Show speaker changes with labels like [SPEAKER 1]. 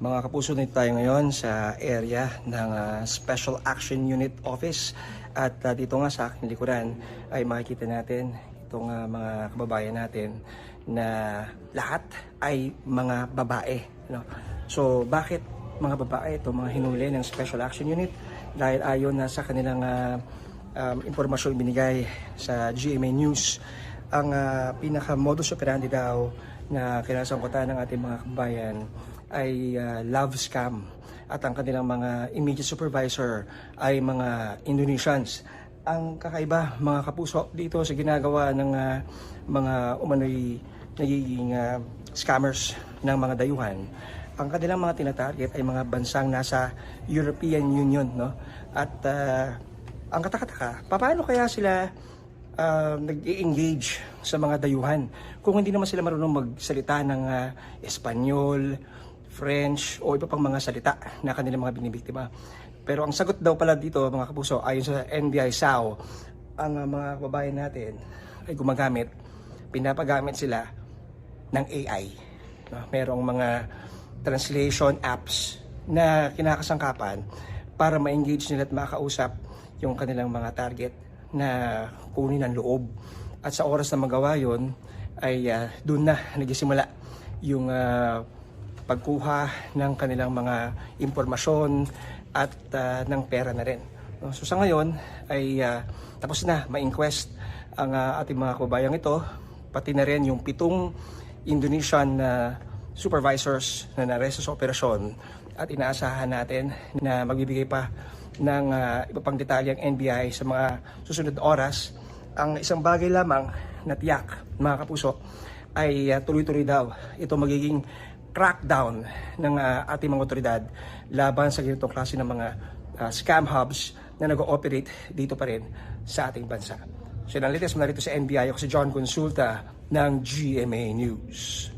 [SPEAKER 1] Mga kapuso, nito tayo ngayon sa area ng Special Action Unit Office. At dito nga sa aking likuran ay makikita natin itong mga kababayan natin na lahat ay mga babae. No? So bakit mga babae ito, mga hinuli ng Special Action Unit? Dahil ayon na sa kanilang impormasyon binigay sa GMA News, ang pinaka-modus operandi daw na kinasangkutan ng ating mga kababayan ay love scam, at ang kanilang mga immediate supervisor ay mga Indonesians. Ang kakaiba, mga kapuso, dito sa ginagawa ng mga umano'y nagiging scammers ng mga dayuhan, ang kanilang mga tinatarget ay mga bansang nasa European Union, no? At ang katakataka, paano kaya sila nag-engage sa mga dayuhan kung hindi naman sila marunong magsalita ng Espanyol, French o iba pang mga salita na kanilang mga binibiktima. Pero ang sagot daw pala dito, mga kapuso, ayon sa NBI SAO, ang mga kababayan natin ay pinapagamit sila ng AI. Merong mga translation apps na kinakasangkapan para ma-engage nila at makausap yung kanilang mga target na kunin ang loob. At sa oras na magawa yun, ay doon na nagsisimula yung pagkuha ng kanilang mga impormasyon at ng pera na rin. So sa ngayon ay tapos na ma-inquest ang ating mga kababayang ito, pati na rin yung 7 Indonesian supervisors na naresto sa operasyon, at inaasahan natin na magbibigay pa ng iba pang detalye ang NBI sa mga susunod na oras. Ang isang bagay lamang na tiyak, mga kapuso, ay tuloy-tuloy daw ito magiging crackdown ng ating mga otoridad laban sa ganitong klase ng mga scam hubs na nag-ooperate dito pa rin sa ating bansa. So, nalitas mo na rito sa NBI. Ako si John Consulta ng GMA News.